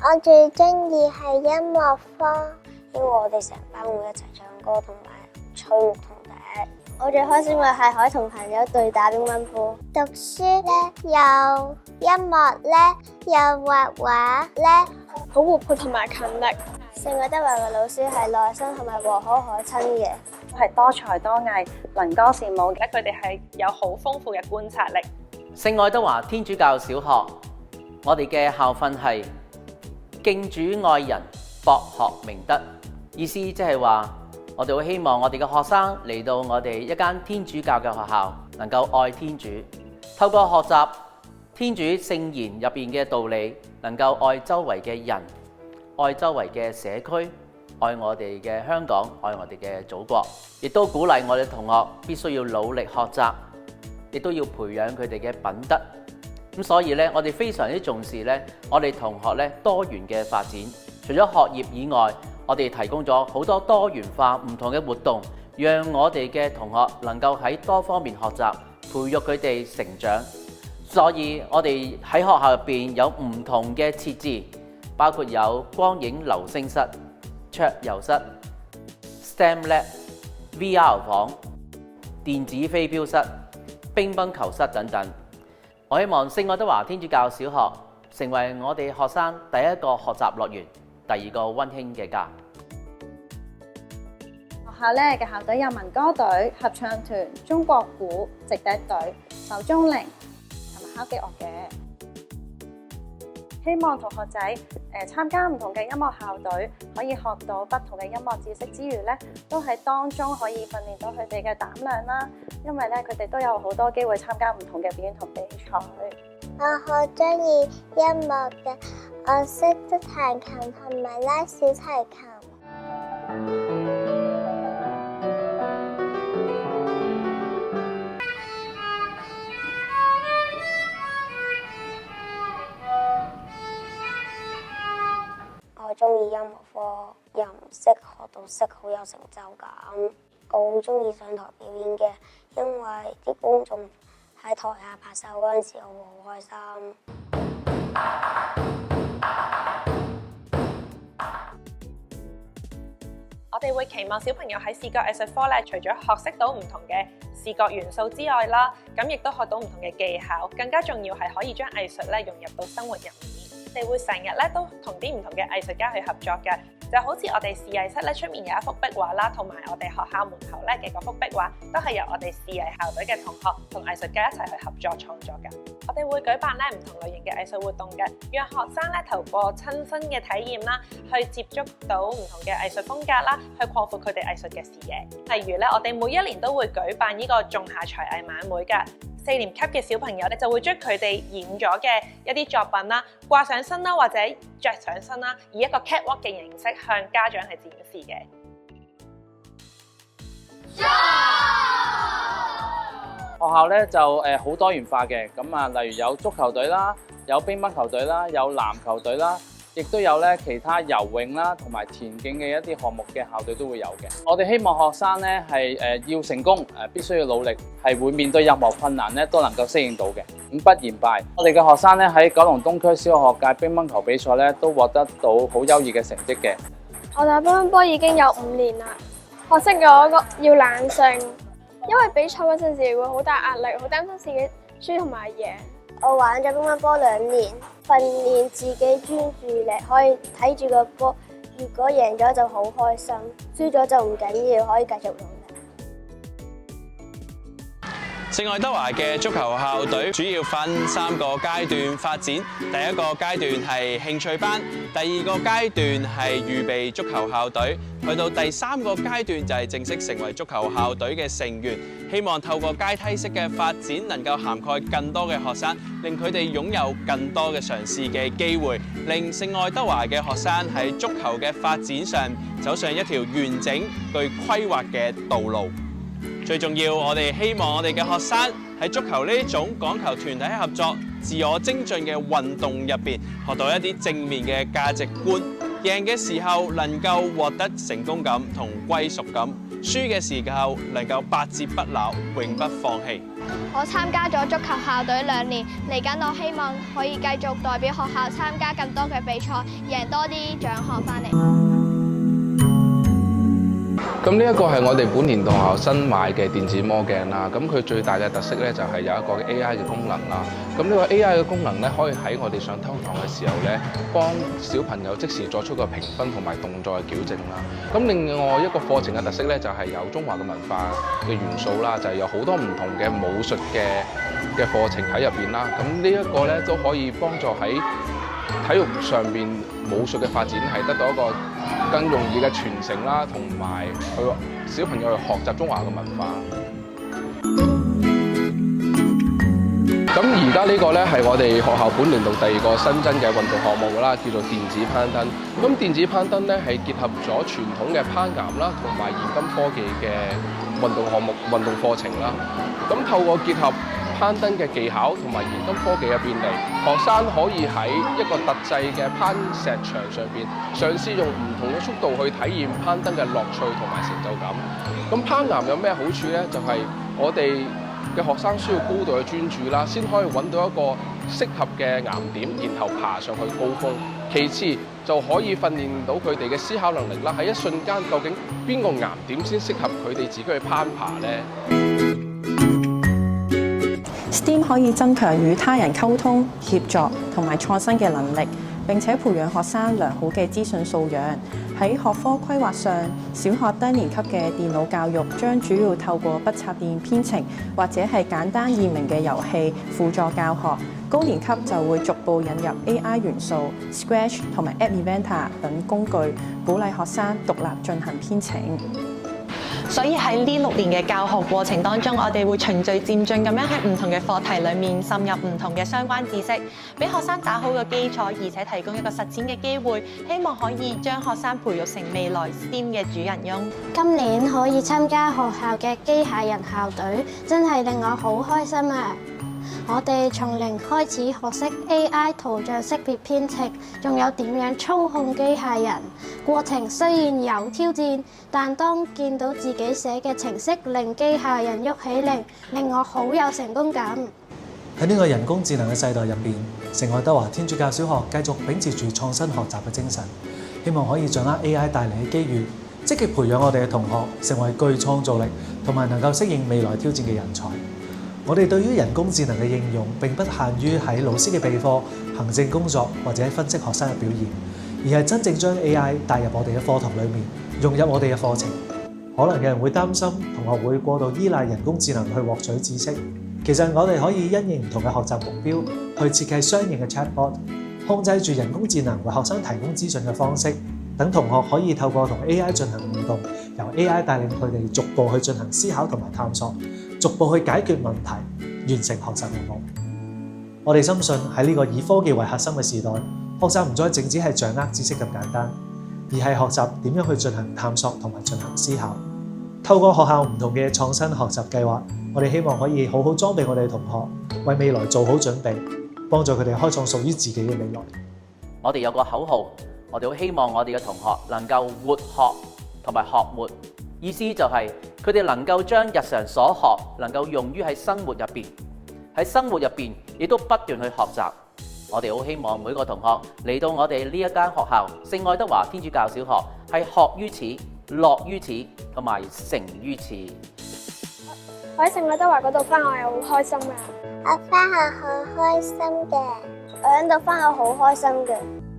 我最中意係音樂科，因為我哋成班會一齊唱歌同埋吹牧童笛。我最開心嘅係可以同朋友對打乒乓波。讀書咧，又音樂咧，又畫畫咧，好活潑同埋勤力。聖愛德華嘅老師係耐心同埋和藹可親嘅，係多才多藝、能歌善舞嘅。佢哋係有好豐富嘅觀察力。聖愛德華天主教小學，我哋嘅校訓係敬主愛人，博學明德。意思即係話，我哋好希望我哋嘅學生嚟到我哋一間天主教嘅學校，能夠愛天主，透過學習天主聖言入邊嘅道理，能夠愛周圍嘅人，愛周圍嘅社區，愛我哋嘅香港，愛我哋嘅祖國，亦都鼓勵我哋同學必須要努力學習，亦都要培養佢哋嘅品德。咁所以咧，我哋非常之重視咧，我哋同學咧多元嘅發展。除咗學業以外，我哋提供咗好多多元化唔同嘅活動，讓我哋嘅同學能夠喺多方面學習，培育佢哋成長。所以我哋喺學校入邊有唔同嘅設置，包括有光影留聲室、桌遊室、STEM Lab、VR 房、電子飛鏢室、乒乓球室等等。我希望聖愛德華天主教小學成為我哋學生第一個學習樂園，第二個溫馨嘅家。學校咧嘅校隊有民歌隊、合唱團、中國鼓、直笛隊、手鐘鈴同埋敲擊樂嘅。希望同學仔參加唔同嘅音樂校隊，可以學到不同嘅音樂知識之餘咧，都喺當中可以訓練到佢哋嘅膽量啦。因為咧，佢哋都有好多機會參加唔同嘅表演同比賽。我好中意音樂嘅，我識得彈琴同埋拉小提琴。我中意音樂科，由唔識學到識，好有成就感。我好中意上台表演嘅，因為啲觀眾喺台下拍手嗰陣時，我會好開心。我哋會期望小朋友喺視覺藝術科咧，除咗學識到唔同嘅視覺元素之外啦，咁亦都學到唔同嘅技巧，更加重要係可以將藝術咧融入到生活入面。我哋會成日咧都同啲唔同嘅藝術家去合作嘅，就好似我哋視藝室咧出面有一幅壁畫啦，同埋我哋學校門口咧嘅嗰幅壁畫，都係由我哋視藝校隊嘅同學同藝術家一齊去合作創作嘅。我哋會舉辦咧唔同類型嘅藝術活動嘅，讓學生咧透過親身嘅體驗啦，去接觸到唔同嘅藝術風格啦，去擴闊佢哋藝術嘅視野。例如咧，我哋每一年都會舉辦呢個仲夏才藝晚會嘅。4年級嘅小朋友咧，就會將佢哋演咗嘅一啲作品啦，掛上身啦，或者着上身啦，以一個 catwalk 嘅形式向家長去展示嘅。學校咧就好多元化嘅，咁啊，例如有足球隊啦，有乒乓球隊啦，有籃球隊啦，亦都有咧其他游泳啦同埋田徑嘅一啲項目嘅校隊都會有嘅。我哋希望學生咧係要成功必須要努力，係會面對任何困難咧都能夠適應到嘅，永不言敗。我哋嘅學生咧喺九龍東區小學學界乒乓球比賽咧都獲得到好優異嘅成績嘅。我打乒乓波已經有5年啦，學識咗要冷靜，因為比賽嗰陣時會好大壓力，好擔心自己輸同埋贏。我玩咗乒乓波2年，訓練自己專注力，可以睇住個波。如果贏咗就好開心，輸咗就唔緊要，可以繼續努力。聖愛德華嘅足球校隊主要分3個階段發展。第一個階段係興趣班，第二個階段係預備足球校隊，去到第3個階段就係正式成為足球校隊嘅成員。希望透過階梯式嘅發展，能夠涵蓋更多嘅學生，令佢哋擁有更多嘅嘗試嘅機會，令聖愛德華嘅學生喺足球嘅發展上走上一條完整、具規劃嘅道路。最重要，我哋希望我哋嘅學生喺足球呢種講求團體合作、自我精進嘅運動入邊，學到一啲正面嘅價值觀，贏嘅時候能夠獲得成功感同歸屬感，輸嘅時候能夠百折不撓，永不放棄。我參加咗足球校隊2年，嚟緊我希望可以繼續代表學校參加更多嘅比賽，贏多啲獎項翻嚟。咁呢一個係我哋本年度學校新買嘅電子魔鏡啦。咁佢最大嘅特色咧就係有一個 AI 嘅功能啦。咁呢個 AI 嘅功能咧，可以喺我哋上堂嘅時候咧，幫小朋友即時作出個評分同埋動作嘅矯正啦。咁另外一個課程嘅特色咧，就係有中華嘅文化嘅元素啦，就係有好多唔同嘅武術嘅課程喺入邊啦。咁呢一個咧都可以幫助喺體育上邊武術嘅發展係得到一個更容易嘅傳承啦，同埋去小朋友去學習中華嘅文化。咁而家呢個咧係我哋學校本年度第2個新增嘅運動項目啦，叫做電子攀登。咁電子攀登咧係結合咗傳統嘅攀岩啦，同埋現今科技嘅運動項目、運動課程啦。咁透過結合攀登嘅技巧同埋現今科技嘅便利，學生可以喺一個特製嘅攀石場上邊，嘗試用唔同嘅速度去體驗攀登嘅樂趣同埋成就感。咁攀岩有咩好處呢？就係我哋嘅學生需要高度嘅專注啦，先可以揾到一個適合嘅岩點，然後爬上去高峰。其次就可以訓練到佢哋嘅思考能力啦。喺一瞬間，究竟邊個岩點先適合佢哋自己去攀爬呢？STEAM 可以增強與他人溝通、協作同埋創新嘅能力，並且培養學生良好嘅資訊素養。喺學科規劃上，小學低年級嘅電腦教育將主要透過不插電編程或者係簡單易明嘅遊戲輔助教學。高年級就會逐步引入 AI 元素、Scratch 同埋 App Inventor 等工具，鼓勵學生獨立進行編程。所以喺呢6年嘅教學過程當中，我哋會循序漸進咁樣喺唔同嘅課題裡面滲入唔同嘅相關知識，俾學生打好個基礎，而且提供一個實踐嘅機會，希望可以將學生培育成未來 STEAM 嘅主人翁。今年可以參加學校嘅機械人校隊，真係令我好開心啊！我哋從零開始學識 AI 圖像識別編程，仲有點樣操控機械人。過程雖然有挑戰，但當見到自己寫嘅程式令機械人喐起嚟，令我好有成功感。喺呢個人工智能嘅世代入邊，聖愛德華天主教小學繼續秉持住創新學習嘅精神，希望可以掌握 AI 帶嚟嘅機遇，積極培養我哋嘅同學成為具創造力同埋能夠適應未來挑戰嘅人才。我哋對於人工智能嘅應用並不限於喺老師嘅備課、行政工作或者分析學生嘅表現，而係真正將 AI 帶入我哋嘅課堂裡面，融入我哋嘅課程。可能有人會擔心同學會過度依賴人工智能去獲取知識，其實我哋可以因應唔同嘅學習目標，去設計相應嘅 chatbot， 控制住人工智能為學生提供資訊嘅方式，等同學可以透過同 AI 進行互動，由 AI 帶領佢哋逐步去進行思考同埋探索，逐步去解決問題，完成學習任務。我哋深信喺呢個以科技為核心嘅時代，學習唔再淨止係掌握知識咁簡單，而係學習點樣去進行探索同埋進行思考。透過學校唔同嘅創新學習計劃，我哋希望可以好好裝備我哋嘅同學，為未來做好準備，幫助佢哋開創屬於自己嘅未來。我哋有個口號，我哋好希望我哋嘅同學能夠活學同埋學活，意思就係佢哋能夠將日常所學能夠用於喺生活入邊，喺生活入邊亦都不斷去學習。我哋好希望每個同學嚟到我哋呢一間學校聖愛德華天主教小學，係學於此、樂於此同埋成於此。我喺聖愛德華嗰度返學係好開心嘅。我返學好開心嘅。我喺度返學好開心嘅。